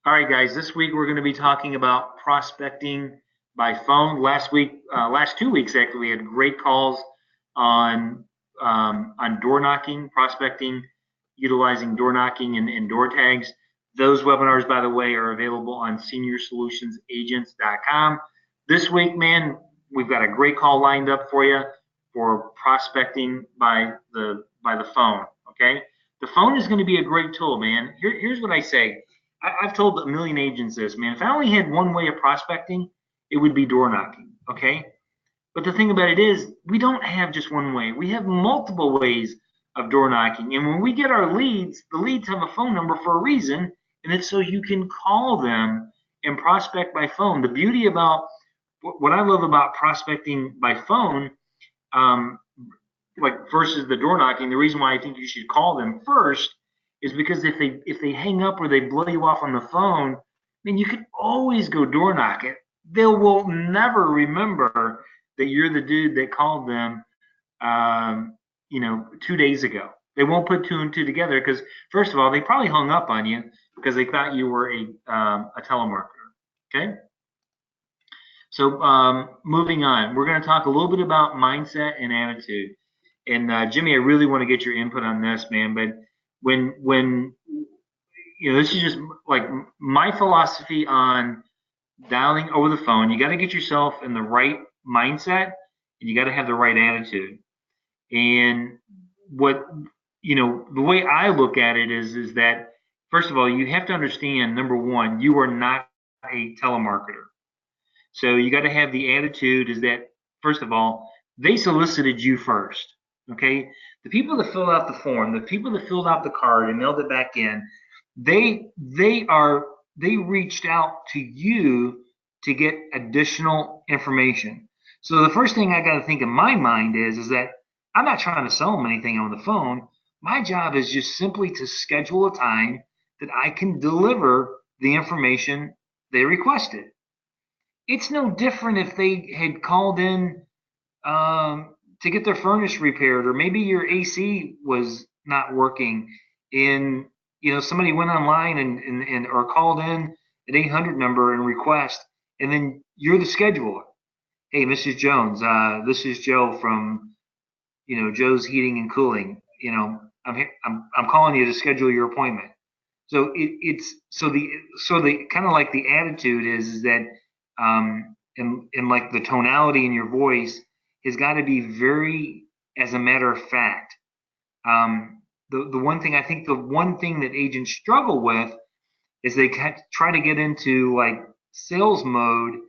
All right, guys, this week we're going to be talking about prospecting by phone. Last 2 weeks actually, we had great calls on door knocking, prospecting, utilizing door knocking and door tags. Those webinars, by the way, are available on seniorssolutionsagents.com. This week, man, we've got a great call lined up for you for prospecting by the phone. Okay, the phone is going to be a great tool, man. Here's what I say. I've told a million agents this, man. If I only had one way of prospecting, it would be door knocking. Okay. But the thing about it is, we don't have just one way. We have multiple ways of door knocking. And when we get our leads, the leads have a phone number for a reason, and it's so you can call them and prospect by phone. The beauty about what I love about prospecting by phone, um, like versus the door knocking, the reason why I think you should call them first is because if they hang up or they blow you off on the phone, then you can always go door knock it. They will never remember that you're the dude that called them, 2 days ago. They won't put two and two together because first of all, they probably hung up on you because they thought you were a telemarketer. Okay. So moving on, we're going to talk a little bit about mindset and attitude. And Jimmy, I really want to get your input on this, man. But when this is just like my philosophy on dialing over the phone. You got to get yourself in the right mindset, and you got to have the right attitude. And what the way I look at it is that first of all, you have to understand number one, you are not a telemarketer. So you got to have the attitude is that first of all, they solicited you first. Okay, the people that filled out the form, the people that filled out the card and mailed it back in, they reached out to you to get additional information. So the first thing I got to think in my mind is that I'm not trying to sell them anything on the phone. My job is just simply to schedule a time that I can deliver the information they requested. It's no different if they had called in to get their furnace repaired, or maybe your AC was not working, and somebody went online and or called in an 800 number and request, and then you're the scheduler. Hey, Mrs. Jones, this is Joe from Joe's Heating and Cooling. I'm calling you to schedule your appointment. So it's so the kind of like the attitude is that and like the tonality in your voice has got to be very as a matter of fact. The one thing I think the one thing that agents struggle with is they try to get into like sales mode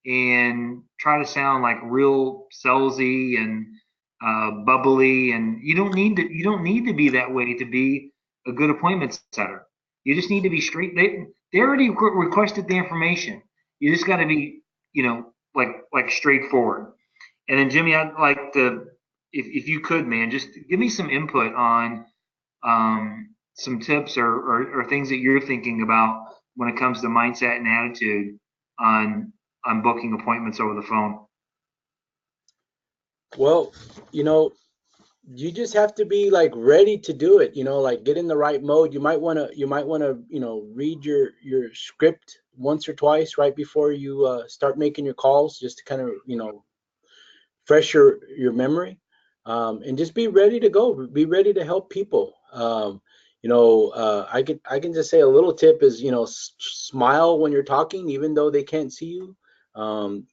and try to sound like real salesy and bubbly, and you don't need to be that way to be a good appointment setter. You just need to be straight. They already requested the information. You just got to be like straightforward. And then Jimmy, I'd like to, if you could, man, just give me some input on some tips or things that you're thinking about when it comes to mindset and attitude on booking appointments over the phone. Well, you know, you just have to be like ready to do it, like get in the right mode. You might want to read your script once or twice right before you start making your calls, just to kind of, fresh your memory. And just be ready to go, be ready to help people. I can just say a little tip is, smile when you're talking, even though they can't see you. And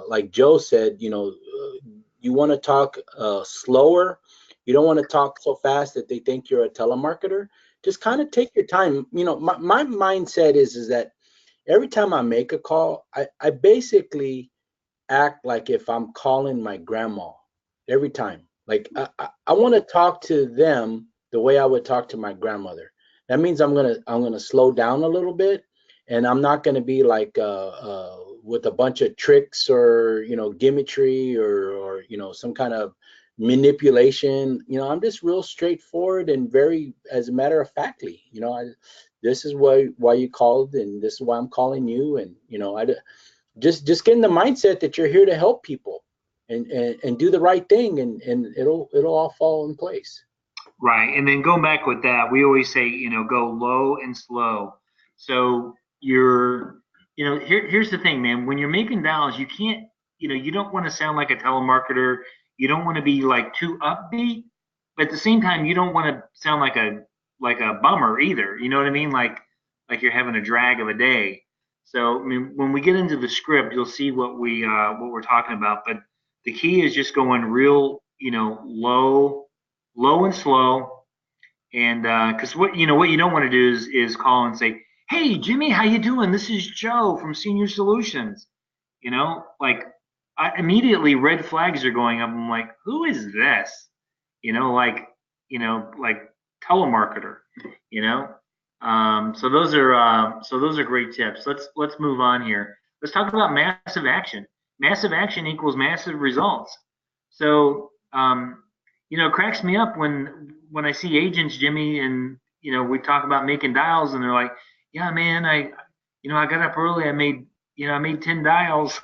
like Joe said, you want to talk slower. You don't want to talk so fast that they think you're a telemarketer. Just kind of take your time. My mindset is that every time I make a call, I basically act like if I'm calling my grandma every time. Like I want to talk to them the way I would talk to my grandmother. That means I'm gonna slow down a little bit, and I'm not gonna be like with a bunch of tricks or gimmickry or some kind of manipulation. I'm just real straightforward and very, as a matter of factly. This is why you called, and this is why I'm calling you, and I just get in the mindset that you're here to help people and do the right thing, and it'll all fall in place. Right. And then going back with that, we always say, go low and slow. So here's the thing, man. When you're making dials, you can't, you don't want to sound like a telemarketer. You don't want to be like too upbeat, but at the same time, you don't want to sound like a bummer either. You know what I mean? Like you're having a drag of a day. So I mean, when we get into the script, you'll see what we're talking about. But the key is just going real, low and slow. And because what you don't want to do is call and say, "Hey Jimmy, how you doing? This is Joe from Senior Solutions." Like immediately red flags are going up. I'm like, who is this? Like telemarketer. You know. So those are great tips. Let's move on here. Let's talk about massive action. Massive action equals massive results. So it cracks me up when I see agents, Jimmy, and we talk about making dials, and they're like, "Yeah, man, I got up early. I made 10 dials."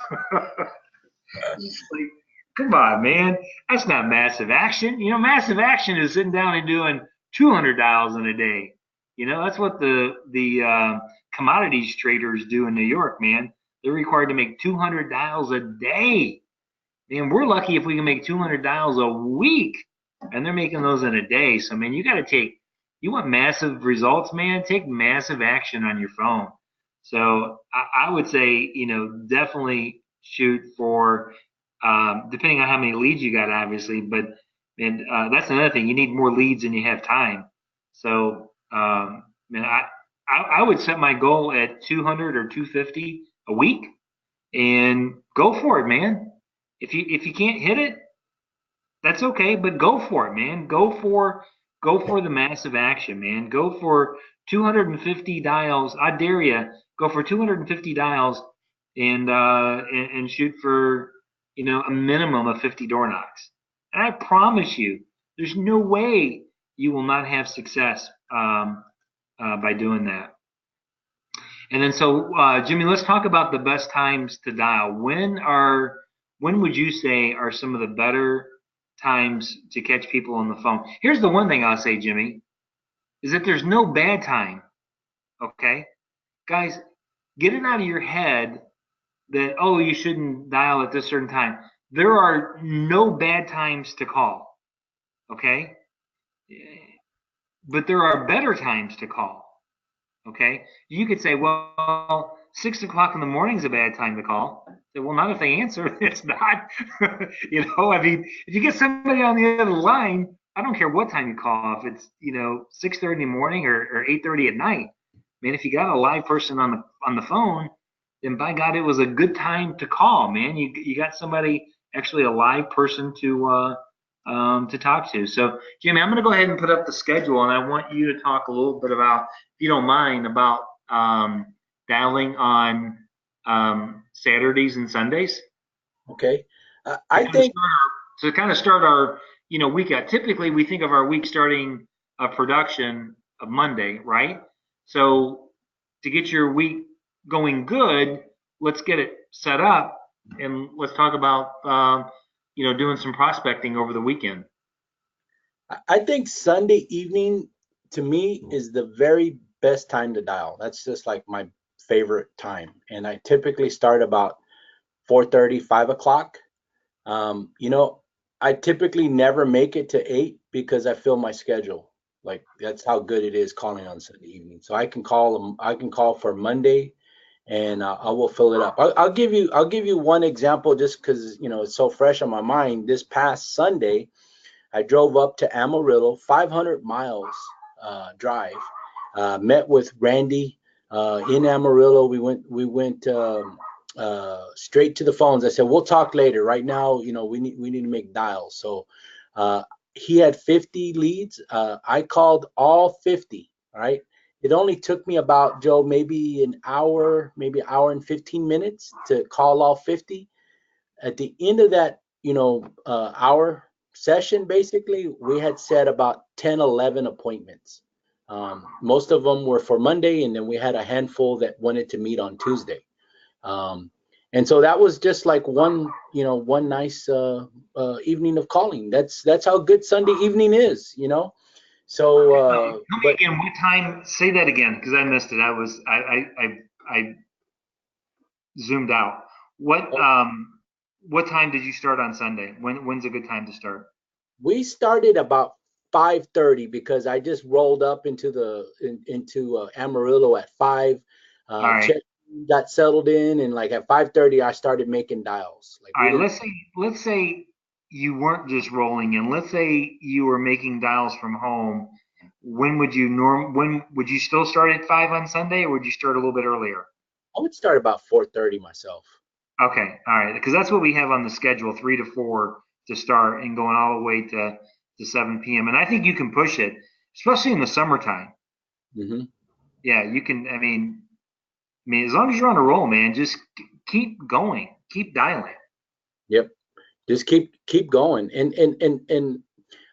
Like, come on, man, that's not massive action. Massive action is sitting down and doing 200 dials in a day. That's what the commodities traders do in New York, man. They're required to make 200 dials a day. Man, we're lucky if we can make 200 dials a week, and they're making those in a day. So, man, you want massive results, man, take massive action on your phone. So I would say, definitely shoot for, depending on how many leads you got, obviously, but and that's another thing. You need more leads than you have time. So, man, I would set my goal at 200 or 250 a week and go for it, man. If you can't hit it, that's okay, but go for it, man. Go for the massive action, man. Go for 250 dials. I dare you. Go for 250 dials and shoot for a minimum of 50 door knocks. And I promise you, there's no way you will not have success by doing that. And then so Jimmy, let's talk about the best times to dial. When would you say are some of the better times to catch people on the phone? Here's the one thing I'll say, Jimmy, is that there's no bad time. Okay? Guys, get it out of your head that, oh, you shouldn't dial at this certain time. There are no bad times to call. Okay? But there are better times to call. Okay? You could say, well, 6 o'clock in the morning is a bad time to call. Well, not if they answer. It's not. I mean, if you get somebody on the other line, I don't care what time you call. If it's 6:30 in the morning or 8:30 at night, man. If you got a live person on the phone, then by God, it was a good time to call, man. You got somebody, actually a live person to talk to. So, Jimmy, I'm going to go ahead and put up the schedule, and I want you to talk a little bit about, if you don't mind, about dialing on Saturdays and Sundays. Okay. I think to kind of start our week out. Typically, we think of our week starting a production of Monday, right? So to get your week going good, let's get it set up, and let's talk about doing some prospecting over the weekend. I think Sunday evening to me is the very best time to dial. That's just like my favorite time, and I typically start about 4:30, 5 o'clock. I typically never make it to 8 because I fill my schedule. Like that's how good it is calling on Sunday evening. So I can call for Monday, and I will fill it up. I'll give you one example just because it's so fresh on my mind. This past Sunday, I drove up to Amarillo, 500 miles drive. Met with Randy in Amarillo. We went straight to the phones. I said, we'll talk later. Right now, we need to make dials. So he had 50 leads. I called all 50. All right. It only took me about, Joe, maybe an hour and 15 minutes to call all 50. At the end of that, hour session, basically, we had set about 10, 11 appointments. Most of them were for Monday, and then we had a handful that wanted to meet on Tuesday. And so that was just like one nice evening of calling. That's how good Sunday evening is, So, Tell me but again what time. Say that again because I missed it. I zoomed out. What time did you start on Sunday? When's a good time to start? we started about 5:30 because I just rolled up into Amarillo at 5. All right. Check got settled in, and like at 5:30 I started making dials. Like All we right, didn't. let's say you weren't just rolling in. Let's say you were making dials from home. When would you still start at 5 on Sunday or would you start a little bit earlier? I would start about 4:30 myself. Okay, all right, because that's what we have on the schedule, 3 to 4 to start and going all the way to 7 p.m. And I think you can push it, especially in the summertime. Hmm. Yeah, you can. I mean, as long as you're on a roll, man, just keep going, keep dialing. Yep. Just keep going. And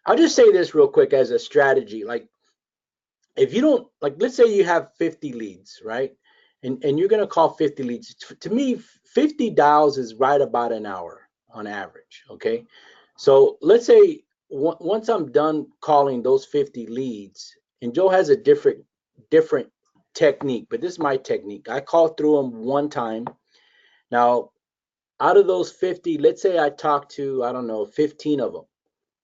I'll just say this real quick as a strategy. Like if you don't, like, let's say you have 50 leads, right? And you're gonna call 50 leads. To me, 50 dials is right about an hour on average. Okay. So let's say once I'm done calling those 50 leads, and Joe has a different technique, but this is my technique. I call through them one time. Now, out of those 50, let's say I talk to, I don't know, 15 of them.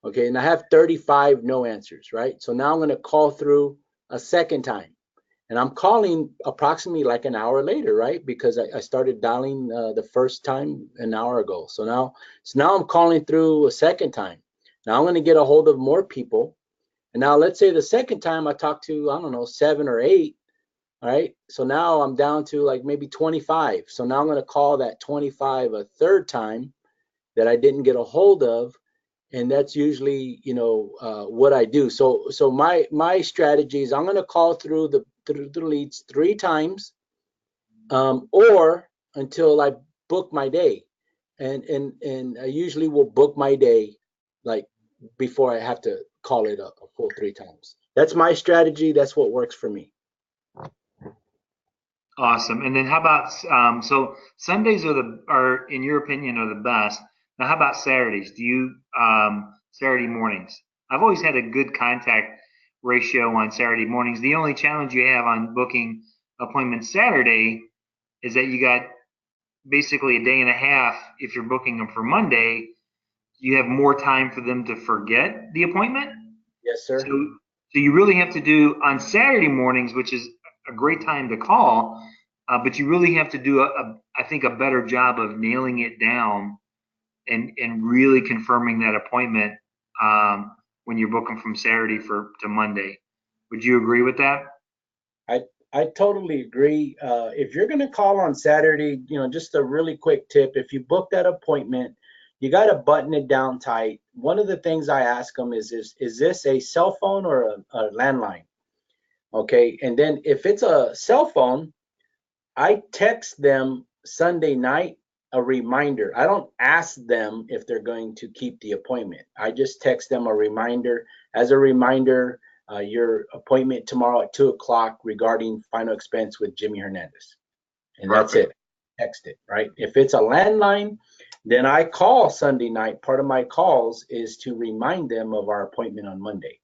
Okay, and I have 35 no answers, right? So now I'm going to call through a second time. And I'm calling approximately like an hour later, right? Because I started dialing the first time an hour ago. So now I'm calling through a second time. Now I'm going to get a hold of more people. And now let's say the second time I talk to, I don't know, 7 or 8. All right. So now I'm down to like maybe 25. So now I'm going to call that 25 a third time that I didn't get a hold of. And that's usually, what I do. So my strategy is I'm going to call through the leads 3 times, or until I book my day. And I usually will book my day like before I have to call it a full 3 times. That's my strategy. That's what works for me. Awesome. And then how about so Sundays are in your opinion are the best. Now how about Saturdays? Do you Saturday mornings? I've always had a good contact ratio on Saturday mornings. The only challenge you have on booking appointments Saturday is that you got basically a day and a half if you're booking them for Monday, you have more time for them to forget the appointment. Yes, So, sir. so you really have to do on Saturday mornings, which is a great time to call, but you really have to do I think, a better job of nailing it down and really confirming that appointment when you're booking from Saturday to Monday. Would you agree with that? I I totally agree. If you're going to call on Saturday, just a really quick tip: if you book that appointment, you got to button it down tight. One of the things I ask them is this a cell phone or a landline? Okay, and then if it's a cell phone, I text them Sunday night a reminder. I don't ask them if they're going to keep the appointment. I just text them a reminder. As a reminder, your appointment tomorrow at 2 o'clock regarding final expense with Jimmy Hernandez. And that's Perfect. it. Text it, right? If it's a landline, then I call Sunday night. Part of my calls is to remind them of our appointment on Monday.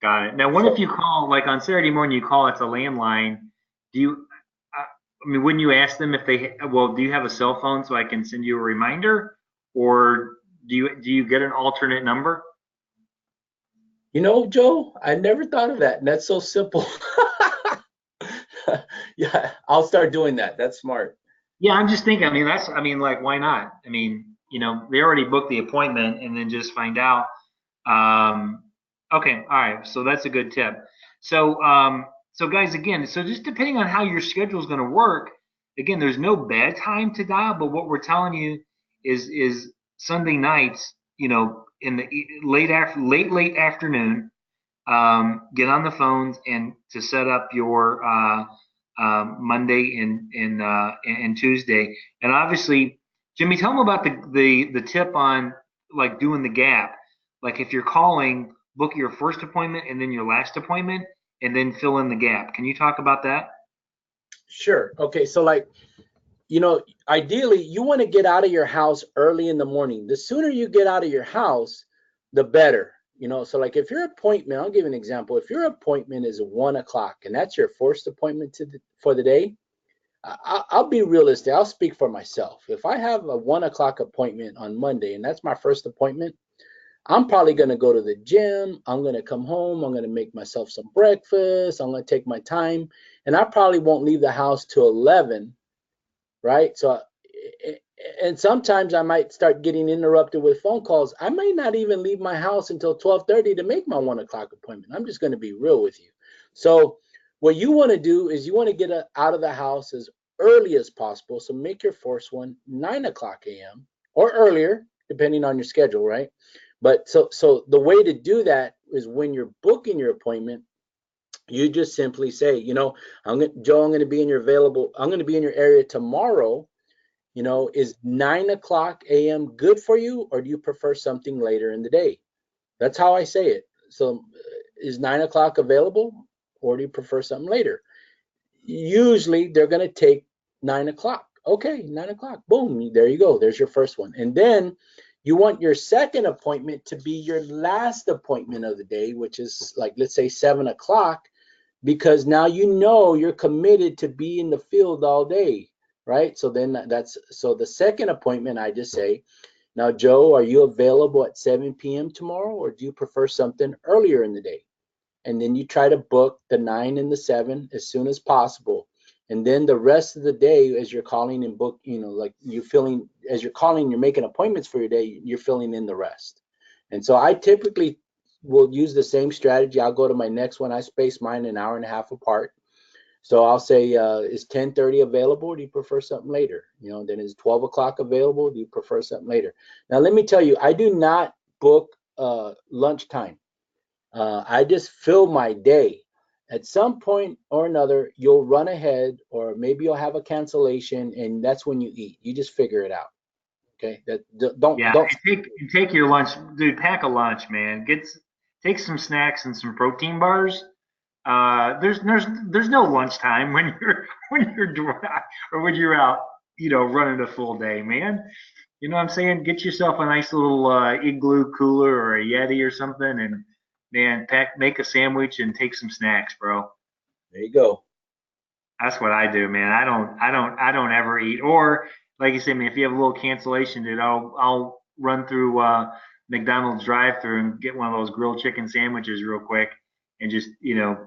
Got it. Now, what if So you call, like on Saturday morning, you call it's a landline? Do you, I mean, wouldn't you ask them if well, do you have a cell phone so I can send you a reminder? Or do you get an alternate number? Joe, I never thought of that. And that's so simple. Yeah, I'll start doing that. That's smart. Yeah, I'm just thinking, I mean, like, why not? I mean, they already booked the appointment and then just find out. Um, okay, all right. So that's a good tip. So guys, again, so just depending on how your schedule is going to work, again, there's no bad time to dial, but what we're telling you is Sunday nights, in the late afternoon, get on the phones and to set up your Monday and Tuesday. And obviously, Jimmy, tell them about the tip on like doing the gap. Like if you're calling, book your first appointment and then your last appointment, and then fill in the gap. Can you talk about that? Sure. Okay. So, like, ideally, you want to get out of your house early in the morning. The sooner you get out of your house, the better. So like if your appointment, I'll give you an example. If your appointment is 1 o'clock and that's your first appointment for the day, I'll be realistic. I'll speak for myself. If I have a 1 o'clock appointment on Monday and that's my first appointment, I'm probably going to go to the gym. I'm going to come home. I'm going to make myself some breakfast. I'm going to take my time. And I probably won't leave the house till 11, right? So, and sometimes I might start getting interrupted with phone calls. I may not even leave my house until 12:30 to make my 1 o'clock appointment. I'm just going to be real with you. So what you want to do is you want to get out of the house as early as possible. So make your first one 9 o'clock a.m. or earlier, depending on your schedule, right? But so the way to do that is when you're booking your appointment, you just simply say, Joe, I'm going to be in your area tomorrow. Is 9 o'clock a.m. good for you, or do you prefer something later in the day? That's how I say it. So is 9 o'clock available, or do you prefer something later? Usually they're going to take 9 o'clock. Okay, 9 o'clock. Boom. There you go. There's your first one. And then you want your second appointment to be your last appointment of the day, which is like, let's say 7 o'clock, because now you're committed to be in the field all day, right? So then so the second appointment, I just say, now, Joe, are you available at 7 p.m. tomorrow, or do you prefer something earlier in the day? And then you try to book the 9 and the 7 as soon as possible. And then the rest of the day, as you're calling and book, as you're calling, you're making appointments for your day, you're filling in the rest. And so I typically will use the same strategy. I'll go to my next one. I space mine an hour and a half apart. So I'll say, is 10:30 available? Or do you prefer something later? Then is 12 o'clock available? Do you prefer something later? Now, let me tell you, I do not book lunchtime. I just fill my day. At some point or another, you'll run ahead, or maybe you'll have a cancellation, and that's when you eat. You just figure it out. Okay. Yeah, Don't. and take your lunch, dude. Pack a lunch, man. Take some snacks and some protein bars. There's no lunchtime when you're dry or when you're out, running a full day, man. You know what I'm saying? Get yourself a nice little igloo cooler or a Yeti or something, and man, make a sandwich and take some snacks, bro. There you go. That's what I do, man. I don't ever eat. Or like you said, man, if you have a little cancellation, dude, I'll run through McDonald's drive-through and get one of those grilled chicken sandwiches real quick, and just go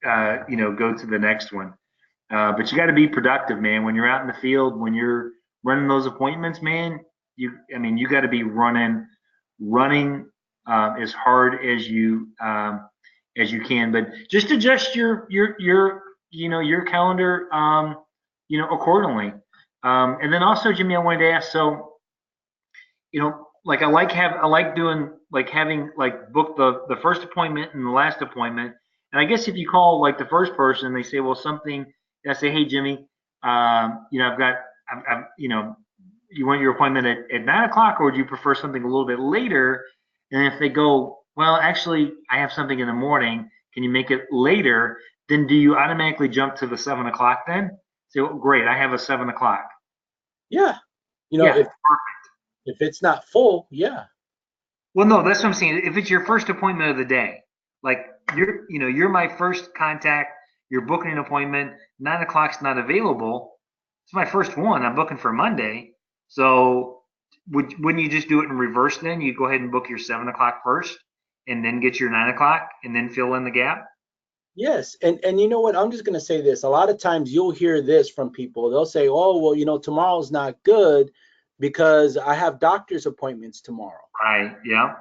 to the next one. But you got to be productive, man. When you're out in the field, when you're running those appointments, man, you got to be running as hard as you can. But just adjust your calendar, accordingly. And then also, Jimmy, I wanted to ask, so, like I like doing like having like book the first appointment and the last appointment. And I guess if you call like the first person, they say, well, something. And I say, hey, Jimmy, I've you want your appointment at 9 o'clock, or do you prefer something a little bit later? And if they go, well, actually, I have something in the morning. Can you make it later? Then do you automatically jump to the 7 o'clock then? Say, well, great, I have a 7 o'clock. Yeah. Yeah. If it's not full, yeah. Well, no, that's what I'm saying. If it's your first appointment of the day, like you're my first contact, you're booking an appointment, 9 o'clock's not available. It's my first one. I'm booking for Monday. So wouldn't you just do it in reverse then? You go ahead and book your 7 o'clock first and then get your 9 o'clock and then fill in the gap? Yes. And you know what? I'm just going to say this. A lot of times you'll hear this from people. They'll say, oh, well, tomorrow's not good because I have doctor's appointments tomorrow. Right. Yeah.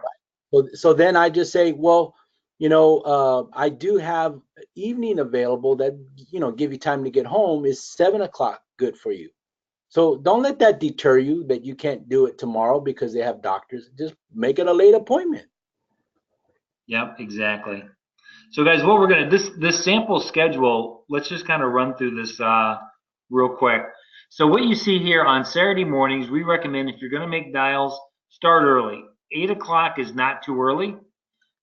So then I just say, well, I do have evening available that, give you time to get home. Is 7 o'clock good for you? So don't let that deter you that you can't do it tomorrow because they have doctors. Just make it a late appointment. Yep, exactly. So guys, what we're gonna this sample schedule, let's just kind of run through this real quick. So what you see here on Saturday mornings, we recommend if you're gonna make dials, start early. 8 o'clock is not too early.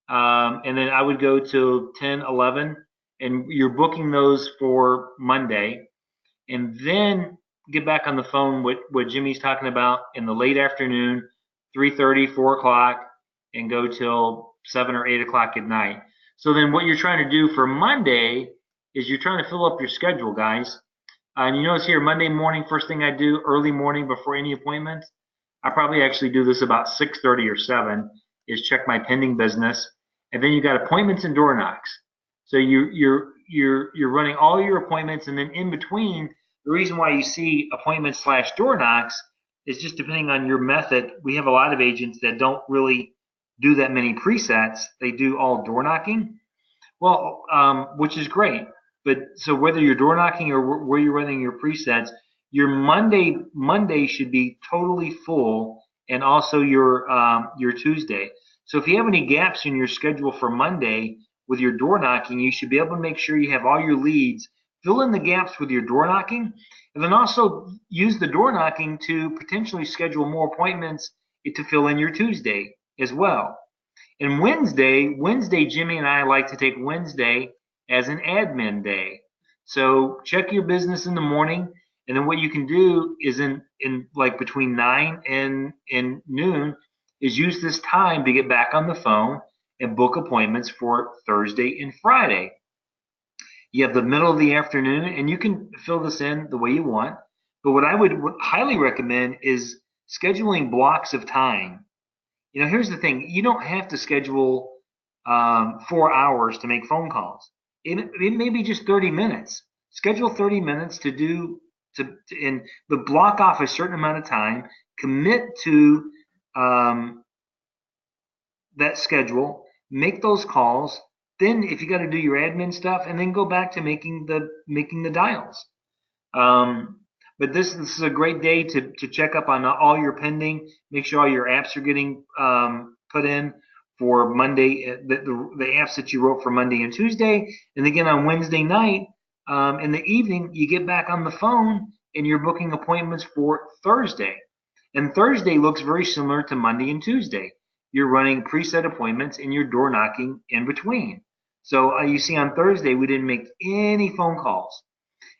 And then I would go to 10, 11, and you're booking those for Monday. And then get back on the phone with what Jimmy's talking about in the late afternoon 3:30, 4 o'clock, and go till 7 or 8 o'clock at night. So then what you're trying to do for Monday is you're trying to fill up your schedule, guys. And you notice here, Monday morning, first thing I do, early morning before any appointments, I probably actually do this about 6:30 or 7, is check my pending business. And then you got appointments and door knocks. So you're running all your appointments, and then in between, the reason why you see appointments slash door knocks is just depending on your method. We have a lot of agents that don't really do that many presets. They do all door knocking. Well, which is great. But so whether you're door knocking or where you're running your presets, your Monday should be totally full, and also your Tuesday. So if you have any gaps in your schedule for Monday with your door knocking, you should be able to make sure you have all your leads. Fill in the gaps with your door knocking, and then also use the door knocking to potentially schedule more appointments to fill in your Tuesday as well. And Wednesday, Jimmy and I like to take Wednesday as an admin day. So check your business in the morning, and then what you can do is in like between 9 and noon is use this time to get back on the phone and book appointments for Thursday and Friday. You have the middle of the afternoon, and you can fill this in the way you want. But what I would highly recommend is scheduling blocks of time. Here's the thing. You don't have to schedule 4 hours to make phone calls. It may be just 30 minutes. Schedule 30 minutes and but block off a certain amount of time. Commit to that schedule. Make those calls. Then, if you got to do your admin stuff, and then go back to making the dials. But this is a great day to check up on all your pending. Make sure all your apps are getting put in for Monday, the apps that you wrote for Monday and Tuesday. And again, on Wednesday night, in the evening, you get back on the phone and you're booking appointments for Thursday. And Thursday looks very similar to Monday and Tuesday. You're running preset appointments and you're door knocking in between. So you see on Thursday, we didn't make any phone calls.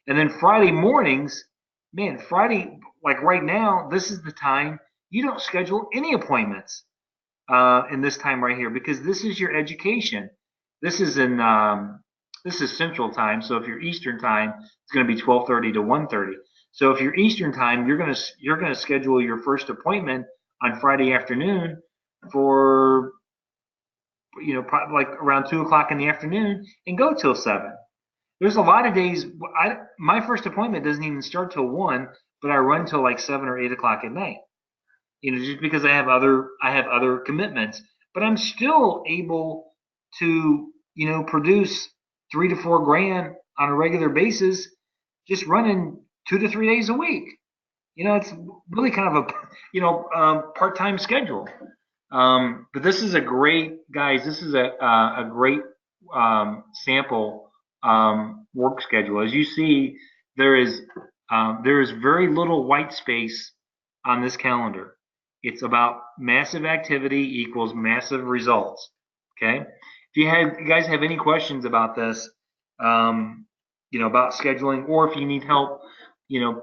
And then Friday mornings, man, Friday, like right now, this is the time you don't schedule any appointments in this time right here, because this is your education. This is Central Time. So if you're Eastern Time, it's going to be 12:30 to 1:30. So if you're Eastern Time, you're gonna schedule your first appointment on Friday afternoon for probably like around 2 o'clock in the afternoon, and go till 7. There's a lot of days. My first appointment doesn't even start till 1, but I run till like 7 or 8 o'clock at night. Just because I have other commitments, but I'm still able to produce 3 to 4 grand on a regular basis, just running 2 to 3 days a week. It's really kind of a part-time schedule. But this is a great, guys. This is a great sample work schedule. As you see, there is very little white space on this calendar. It's about massive activity equals massive results. Okay. If you guys have any questions about this, about scheduling, or if you need help,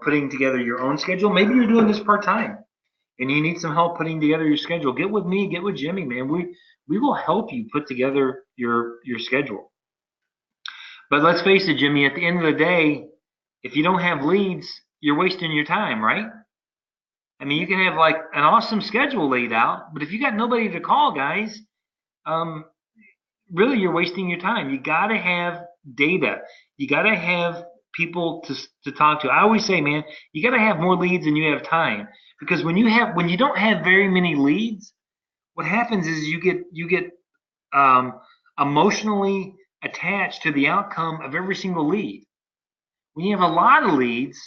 putting together your own schedule, maybe you're doing this part-time and you need some help putting together your schedule, get with me, get with Jimmy, man. We will help you put together your schedule. But let's face it, Jimmy, at the end of the day, if you don't have leads, you're wasting your time, right? I mean, you can have like an awesome schedule laid out, but if you got nobody to call, guys, really you're wasting your time. You got to have data. You got to have people to talk to. I always say, man, you got to have more leads than you have time. Because when you don't have very many leads, what happens is you get emotionally attached to the outcome of every single lead. When you have a lot of leads,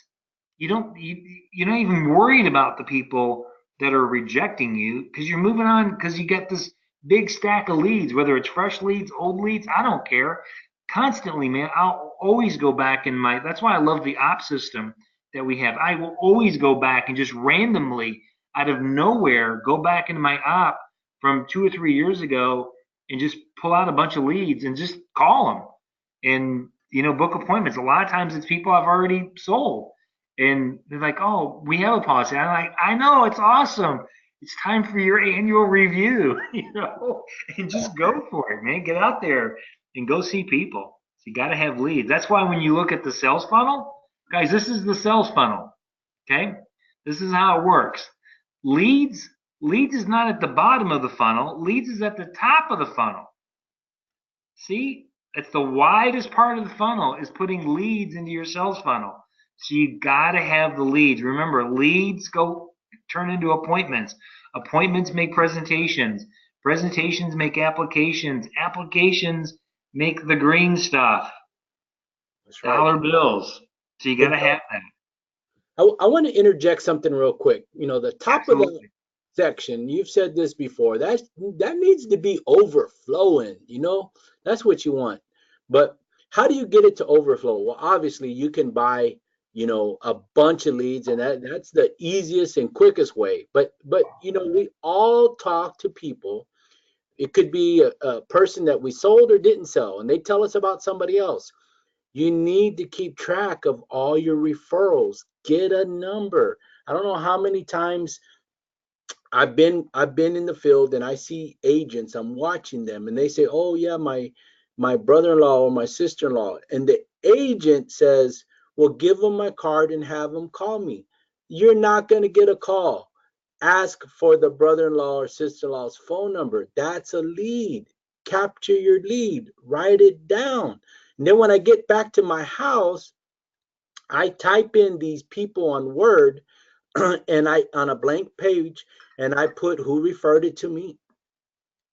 you're not even worried about the people that are rejecting you, because you're moving on, because you got this big stack of leads, whether it's fresh leads, old leads, I don't care. Constantly, man, I'll always go back that's why I love the op system that we have. I will always go back and just randomly, out of nowhere, go back into my op from 2 or 3 years ago and just pull out a bunch of leads and just call them and book appointments. A lot of times it's people I've already sold, and they're like, "Oh, we have a policy." I'm like, "I know, it's awesome." It's time for your annual review, and just go for it, man. Get out there and go see people. So you got to have leads. That's why when you look at the sales funnel, guys, this is the sales funnel. Okay, this is how it works. Leads, leads is not at the bottom of the funnel. Leads is at the top of the funnel. See, it's the widest part of the funnel is putting leads into your sales funnel. So you got to have the leads. Remember, leads go turn into appointments. Appointments make presentations. Presentations make applications. Applications make the green stuff. That's right. Dollar bills. So you got to have that. I want to interject something real quick. The top of the Absolutely. section, you've said this before, that needs to be overflowing. That's what you want. But how do you get it to overflow? Well, obviously you can buy a bunch of leads, and that's the easiest and quickest way. But we all talk to people. It could be a person that we sold or didn't sell, and they tell us about somebody else. You need to keep track of all your referrals. Get a number. I don't know how many times I've been in the field and I see agents, I'm watching them, and they say, "Oh yeah, my brother-in-law or my sister-in-law," and the agent says, "Well, give them my card and have them call me." You're not going to get a call. Ask for the brother-in-law or sister-in-law's phone number. That's a lead. Capture your lead. Write it down. And then when I get back to my house, I type in these people on Word and I on a blank page, and I put who referred it to me,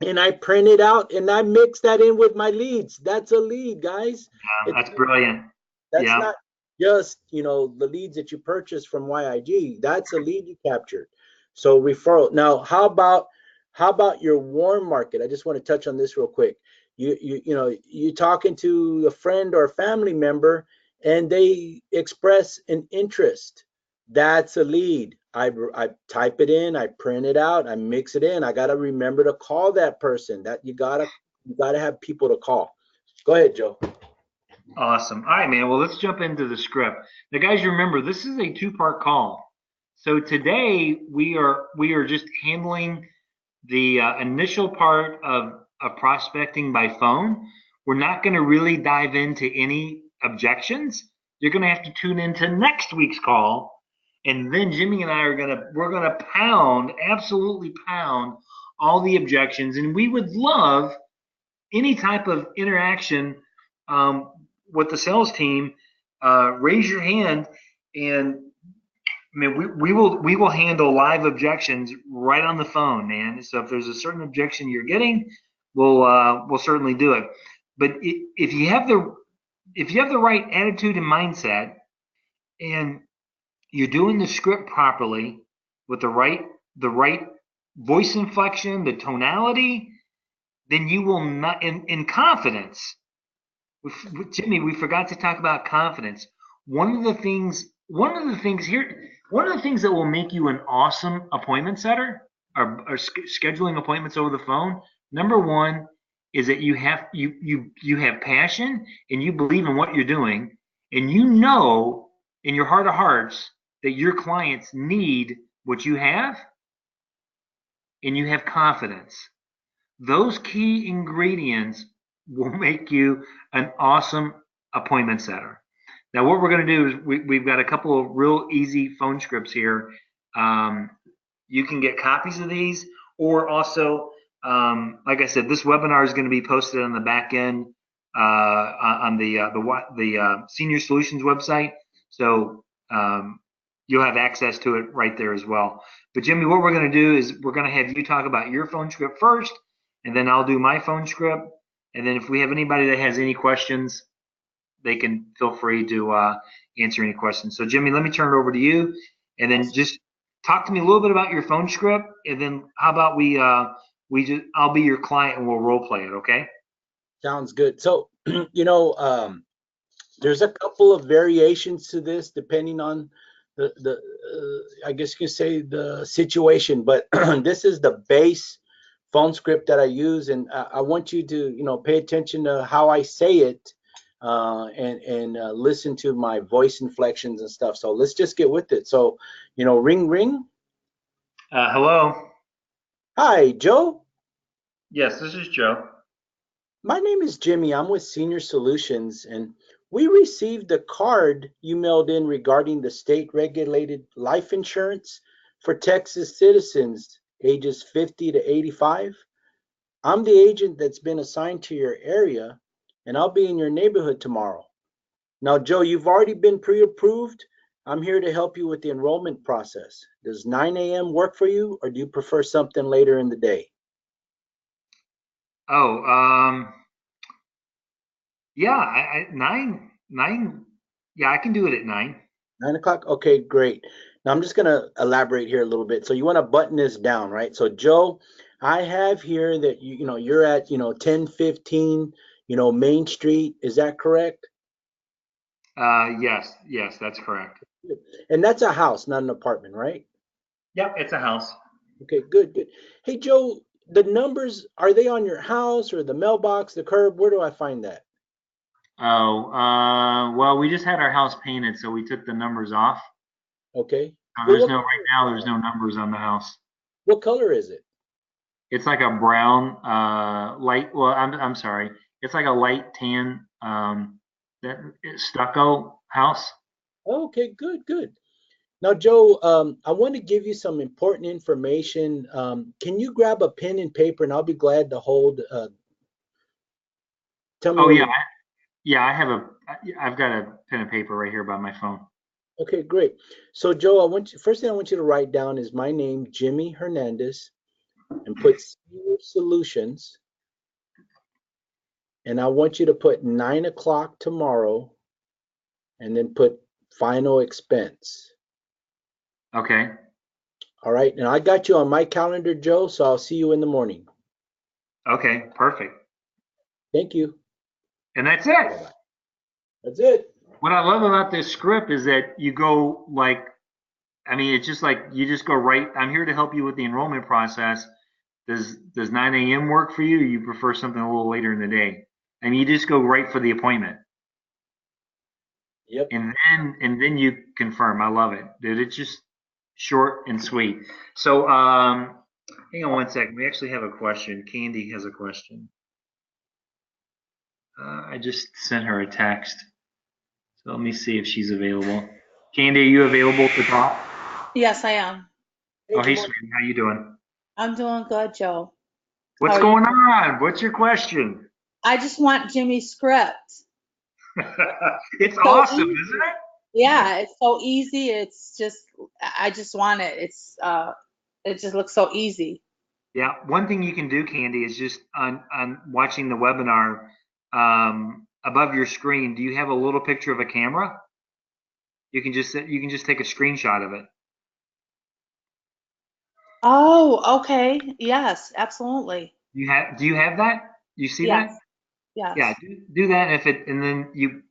and I print it out and I mix that in with my leads. That's a lead, guys. Yeah, It's that's brilliant. that's Yeah. not just the leads that you purchased from YIG. That's a lead you captured. So referral. Now, how about your warm market? I just want to touch on this real quick. You talking to a friend or a family member, and they express an interest. That's a lead. I type it in, I print it out, I mix it in. I got to remember to call that person. That you gotta have people to call. Go ahead, Joe. Awesome. All right, man. Well, let's jump into the script. Now, guys, remember this is a two-part call. So today we are just handling the initial part of prospecting by phone. We're not going to really dive into any objections. You're going to have to tune into next week's call, and then Jimmy and I we're gonna pound, absolutely pound all the objections, and we would love any type of interaction um, with the sales team. Raise your hand, and I mean, we will handle live objections right on the phone, man. So if there's a certain objection you're getting, we'll certainly do it. But if you have the right attitude and mindset, and you're doing the script properly with the right voice inflection, the tonality, then you will not in confidence. Jimmy, we forgot to talk about confidence. One of the things that will make you an awesome appointment setter or scheduling appointments over the phone. Number one is that you have passion and you believe in what you're doing, and you know in your heart of hearts that your clients need what you have, and you have confidence. Those key ingredients will make you an awesome appointment setter. Now, what we're going to do is we've got a couple of real easy phone scripts here. You can get copies of these, or also, like I said, this webinar is going to be posted on the back end on the Senior Solutions website. So you'll have access to it right there as well. But Jimmy, what we're going to do is we're going to have you talk about your phone script first, and then I'll do my phone script. And then if we have anybody that has any questions, they can feel free to answer any questions. So Jimmy, let me turn it over to you, and then just talk to me a little bit about your phone script, and then how about I'll be your client and we'll role play it, okay? Sounds good. So, there's a couple of variations to this depending on the I guess you can say the situation, but this is the base phone script that I use, and I want you to pay attention to how I say it, and listen to my voice inflections and stuff. So let's just get with it. So, ring ring. Hello. Hi, Joe. Yes, this is Joe. My name is Jimmy. I'm with Senior Solutions, and we received a card you mailed in regarding the state regulated life insurance for Texas citizens ages 50 to 85. I'm the agent that's been assigned to your area, and I'll be in your neighborhood tomorrow. Now, Joe, you've already been pre approved. I'm here to help you with the enrollment process. Does 9 a.m. work for you, or do you prefer something later in the day? Oh, yeah, nine. Yeah, I can do it at 9. 9 o'clock? Okay, great. Now I'm just going to elaborate here a little bit. So you want to button this down, right? So Joe, I have here that you're at 1015 Main Street. Is that correct? Yes, that's correct. And that's a house, not an apartment, right? Yep, it's a house. Okay, good, good. Hey Joe, the numbers, are they on your house or the mailbox, the curb? Where do I find that? Oh, well, we just had our house painted, so we took the numbers off. Okay. Well, There's no, right now, there's no numbers on the house. what color is it? It's like a brown, light, well, I'm sorry. It's like a light tan, that stucco house. Okay, good, good. Now, Joe, I want to give you some important information. Can you grab a pen and paper, and I'll be glad to hold. Tell me Oh when yeah, you're. yeah, I've got a pen and paper right here by my phone. Okay, great. So, Joe, first thing I want you to write down is my name, Jimmy Hernandez, and put Senior Solutions, and I want you to put 9 o'clock tomorrow, and then put final expense. Okay. All right, and I got you on my calendar, Joe. So I'll see you in the morning. Okay, perfect. Thank you. And that's it. Bye-bye. That's it. What I love about this script is that you go like, I mean, it's just like you just go right. I'm here to help you with the enrollment process. Does 9 a.m. work for you? Or you prefer something a little later in the day? I mean, you just go right for the appointment, Yep. and then you confirm. I love it, dude. It's just short and sweet. So, hang on one second. We actually have a question. Candy has a question. I just sent her a text. So let me see if she's available. Candy, are you available to talk? Yes, I am. Hey, Oh, good hey, morning. sweetie, how you doing? I'm doing good, Joe. How What's are you going doing? on? What's your question? I just want Jimmy's script. It's So awesome, isn't easy. it? Yeah, it's so easy. It's just I just want it. It just looks so easy. Yeah. One thing you can do, Candy, is just on watching the webinar, above your screen. Do you have a little picture of a camera? You can just take a screenshot of it. Oh, okay. Yes, absolutely. Do you have that? You see that? Yes, Yeah, yes. do that. And then you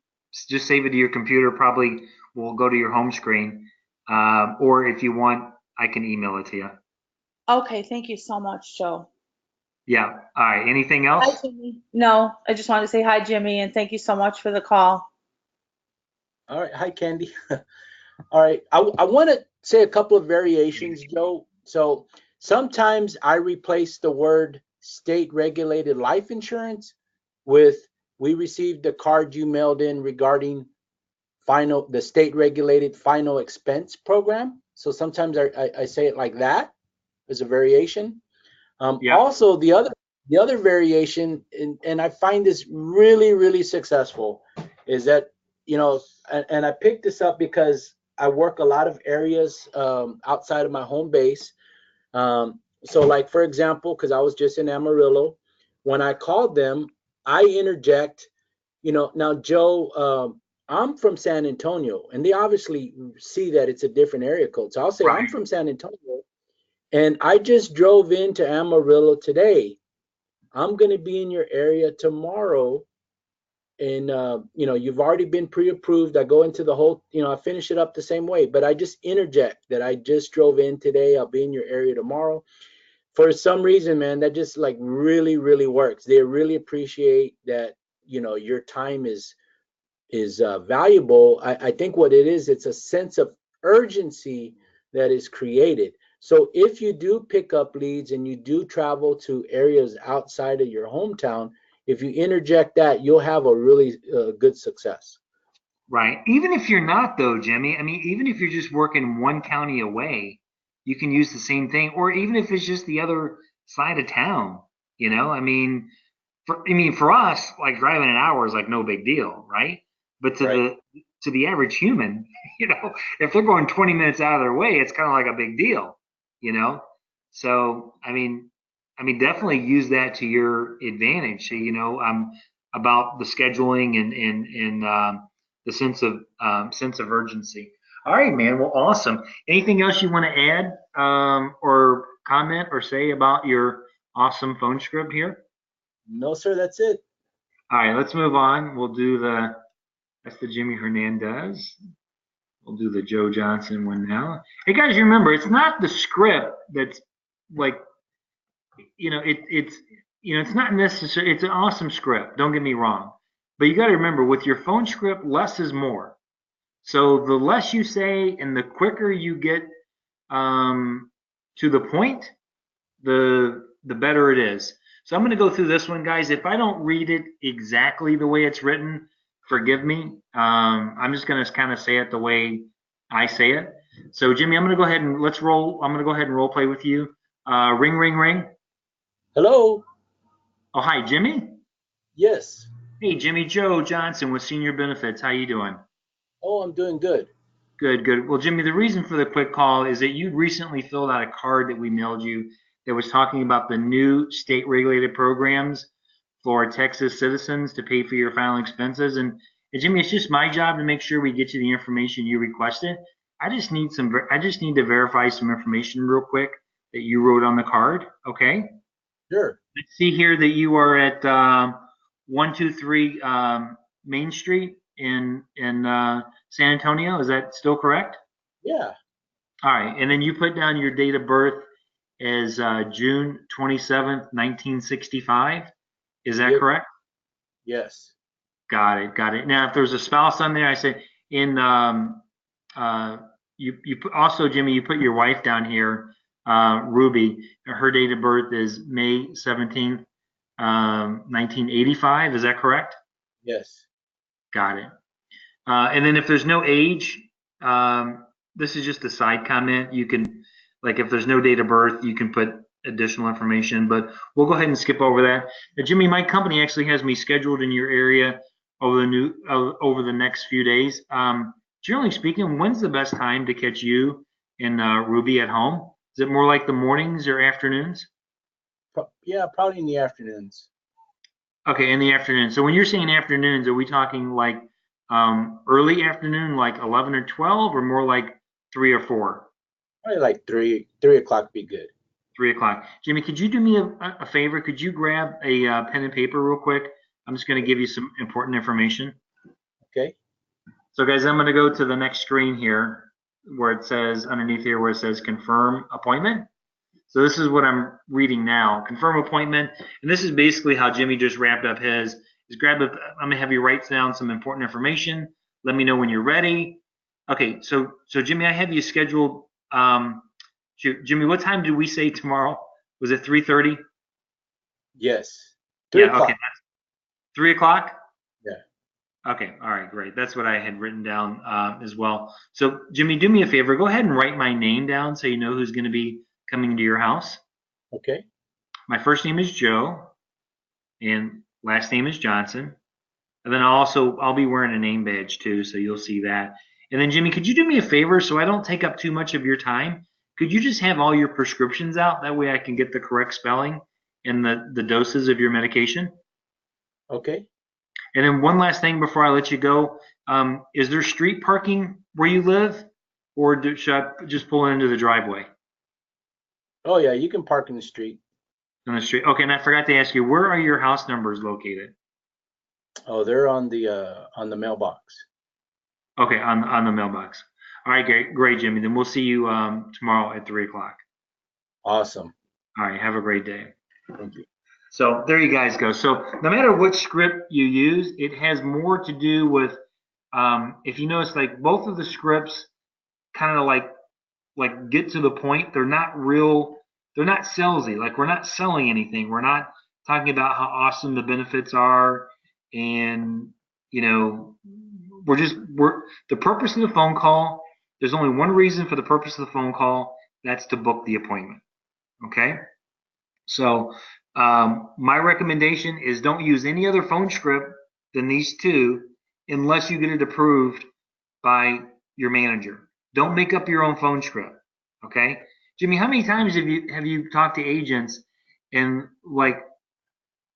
just save it to your computer. Probably will go to your home screen. Or if you want, I can email it to you. Okay, thank you so much, Joe. Yeah. All right. Anything Hi, else? Jimmy. No, I just wanted to say hi, Jimmy, and thank you so much for the call. All right. Hi, Candy. All right. I want to say a couple of variations, Joe. So sometimes I replace the word state regulated life insurance with we received the card you mailed in regarding the state regulated final expense program. So sometimes I say it like that as a variation. Yeah. Also, the other variation, and I find this really, really successful, is that and I picked this up because I work a lot of areas outside of my home base. So, like for example, because I was just in Amarillo, when I called them, I interject. Now Joe, I'm from San Antonio, and they obviously see that it's a different area code. So I'll say I'm Right. from San Antonio, and I just drove into Amarillo today. I'm going to be in your area tomorrow. And, you've already been pre approved. I go into the whole, I finish it up the same way, but I just interject that I just drove in today. I'll be in your area tomorrow. For some reason, man, that just like really, really works. They really appreciate that, your time is valuable. I think what it is, it's a sense of urgency that is created. So if you do pick up leads and you do travel to areas outside of your hometown, if you interject that, you'll have a really good success. Right. Even if you're not though, Jimmy, I mean, even if you're just working one county away, you can use the same thing, or even if it's just the other side of town, I mean, for us, like driving an hour is like no big deal, right? But Right. To the average human, if they're going 20 minutes out of their way, it's kind of like a big deal, you know? So, definitely use that to your advantage. So, about the scheduling and the sense of urgency. All right, man. Well, awesome. Anything else you want to add or comment or say about your awesome phone script here? No, sir, that's it. All right, let's move on. That's the Jimmy Hernandez. We'll do the Joe Johnson one now. Hey guys, remember, it's not the script that's like, it's not necessary. It's an awesome script. Don't get me wrong, but you got to remember, with your phone script, less is more. So the less you say and the quicker you get to the point, the better it is. So I'm going to go through this one, guys. If I don't read it exactly the way it's written, forgive me. I'm just going to kind of say it the way I say it. So Jimmy, I'm going to go ahead and let's roll. I'm going to go ahead and role play with you. Ring, ring, ring. Hello. Oh, hi, Jimmy. Yes. Hey, Jimmy, Joe Johnson with Senior Benefits. How you doing? Oh, I'm doing good. Good, good. Well, Jimmy, the reason for the quick call is that you recently filled out a card that we mailed you that was talking about the new state regulated programs for Texas citizens to pay for your final expenses. And Jimmy, it's just my job to make sure we get you the information you requested. I just need to verify some information real quick that you wrote on the card. Okay. Sure. I see here that you are at 123 Main Street in San Antonio. Is that still correct? Yeah. All right. And then you put down your date of birth as June 27th, 1965. Is that Yep. correct? Yes. Got it. Got it. Now, if there's a spouse on there, I said in you put, also, Jimmy, you put your wife down here, Ruby. Her date of birth is May 17th, 1985. Is that correct? Yes. Got it. And then if there's no age, this is just a side comment. You can, like, if there's no date of birth, you can put additional information, but we'll go ahead and skip over that. Jimmy, my company actually has me scheduled in your area over the next few days. Generally speaking, when's the best time to catch you and Ruby at home? Is it more like the mornings or afternoons? Yeah, probably in the afternoons. Okay, in the afternoon. So when you're saying afternoons, are we talking like early afternoon, like 11 or 12, or more like 3 or 4? Probably like 3 o'clock be good. 3 o'clock. Jimmy, could you do me a favor? Could you grab a pen and paper real quick? I'm just going to give you some important information. Okay. So guys, I'm going to go to the next screen here where it says underneath here where it says confirm appointment. So this is what I'm reading now. Confirm appointment. And this is basically how Jimmy just wrapped up his. Is I'm going to have you write down some important information. Let me know when you're ready. Okay, so Jimmy, I have you scheduled. Jimmy, what time did we say tomorrow? Was it 3:30? Yes. 3 o'clock. Okay. 3 o'clock? Yeah. Okay, all right, great. That's what I had written down as well. So Jimmy, do me a favor. Go ahead and write my name down so you know who's going to be coming to your house. Okay. My first name is Joe, and last name is Johnson. And then I'll be wearing a name badge too, so you'll see that. And then Jimmy, could you do me a favor so I don't take up too much of your time? Could you just have all your prescriptions out? That way I can get the correct spelling and the doses of your medication. Okay. And then one last thing before I let you go. Is there street parking where you live, or should I just pull into the driveway? Oh yeah, you can park in the street. On the street. Okay, and I forgot to ask you, where are your house numbers located? Oh, they're on the mailbox. Okay, on the mailbox. All right, great, Jimmy. Then we'll see you tomorrow at 3 o'clock. Awesome. All right, have a great day. Thank you. So there you guys go. So no matter what script you use, it has more to do with, if you notice, like both of the scripts kind of like get to the point. They're not salesy. Like we're not selling anything. We're not talking about how awesome the benefits are, and you know, we're the purpose of the phone call. There's only one reason for the purpose of the phone call. That's to book the appointment. Okay. So my recommendation is don't use any other phone script than these two unless you get it approved by your manager. Don't make up your own phone script. Okay. Jimmy, how many times have you talked to agents and like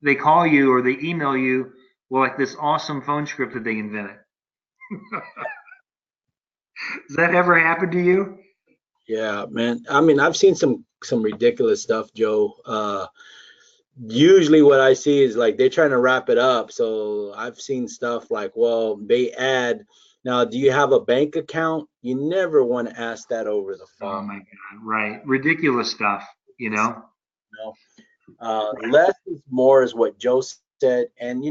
they call you or they email you with like this awesome phone script that they invented? Does that ever happen to you? Yeah, man. I mean, I've seen some ridiculous stuff, Joe. Usually what I see is like they're trying to wrap it up. So I've seen stuff like, well, they add, now, do you have a bank account? You never want to ask that over the Oh phone. my God, right. Ridiculous stuff, you know? No. Less is more is what Joe said. And,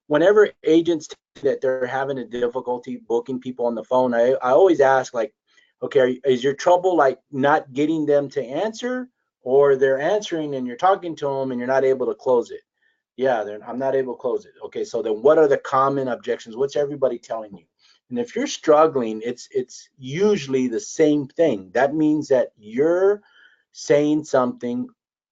whenever agents that they're having a difficulty booking people on the phone, I always ask like, okay, is your trouble like not getting them to answer, or they're answering and you're talking to them and you're not able to close it? Yeah, I'm not able to close it. Okay, so then what are the common objections? What's everybody telling you? And if you're struggling, it's usually the same thing. That means that you're saying something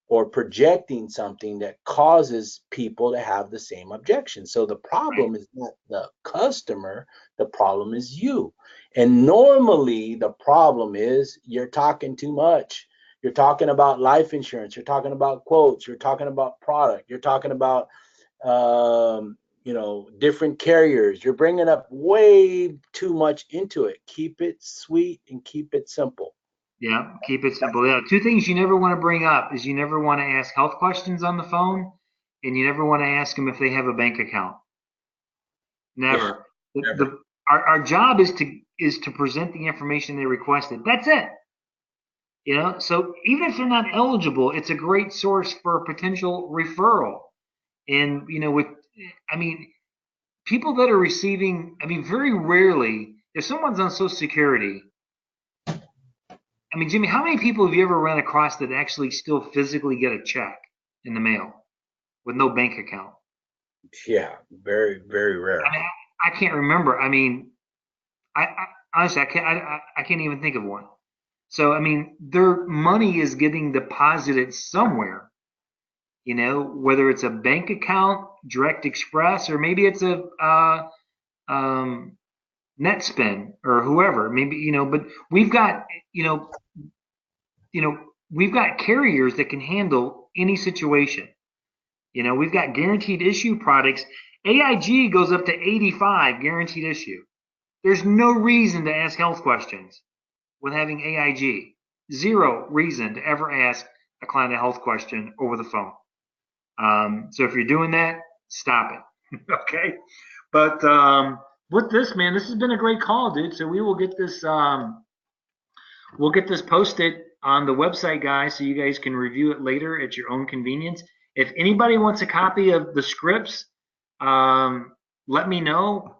or projecting something that causes people to have the same objection. So the problem is not the customer, the problem is you. And normally the problem is you're talking too much. You're talking about life insurance, you're talking about quotes, you're talking about product, you're talking about different carriers. You're bringing up way too much into it. Keep it sweet and keep it simple. Yeah, keep it simple. Yeah, two things you never want to bring up is you never want to ask health questions on the phone, and you never want to ask them if they have a bank account. Yeah, Never. never. Our job is to present the information they requested. That's it. So even if they're not eligible, it's a great source for a potential referral. And I mean, people that are receiving, I mean, very rarely, if someone's on Social Security, I mean, Jimmy, how many people have you ever run across that actually still physically get a check in the mail with no bank account? Yeah, very, very rare. I mean, I can't remember. I mean, I honestly, I can't even think of one. So, I mean, their money is getting deposited somewhere, whether it's a bank account, Direct Express, or maybe it's a NetSpend or whoever. Maybe, but we've got, we've got carriers that can handle any situation. We've got guaranteed issue products. AIG goes up to 85 guaranteed issue. There's no reason to ask health questions with having AIG. Zero reason to ever ask a client a health question over the phone. So if you're doing that, stop it. Okay. But with this, man, this has been a great call, dude. So we will get this posted on the website, guys, so you guys can review it later at your own convenience. If anybody wants a copy of the scripts, let me know.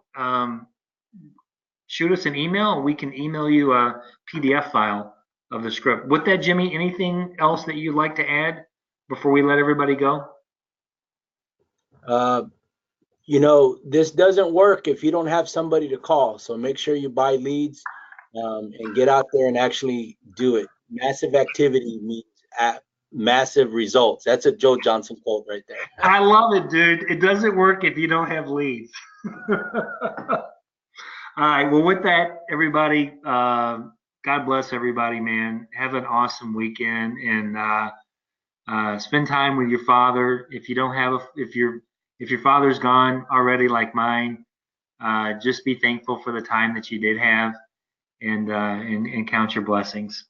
Shoot us an email. We can email you a PDF file of the script. With that, Jimmy, anything else that you'd like to add before we let everybody go? This doesn't work if you don't have somebody to call. So make sure you buy leads and get out there and actually do it. Massive activity means massive results. That's a Joe Johnson quote right there. I love it, dude. It doesn't work if you don't have leads. All right. Well, with that, everybody, God bless everybody, man. Have an awesome weekend and spend time with your father. If you don't have if your father's gone already, like mine, just be thankful for the time that you did have, and count your blessings.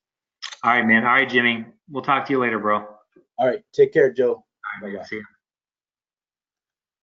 All right, man. All right, Jimmy. We'll talk to you later, bro. All right. Take care, Joe. All right, man. See you.